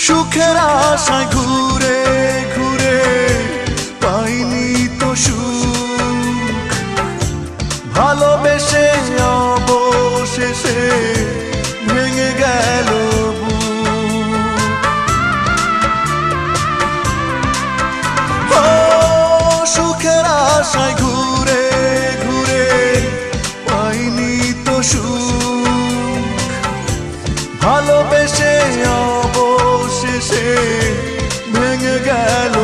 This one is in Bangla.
সুখের আশায় ঘুরে ঘুরে পাইনি তো সুখ, ভালোবেসে অবশেষে ভেঙে গেল বুক। ও সুখের আশায় ঘুরে ঘুরে পাইনি তো সুখ, ভালোবেসে অবশেষে ভেঙে গেল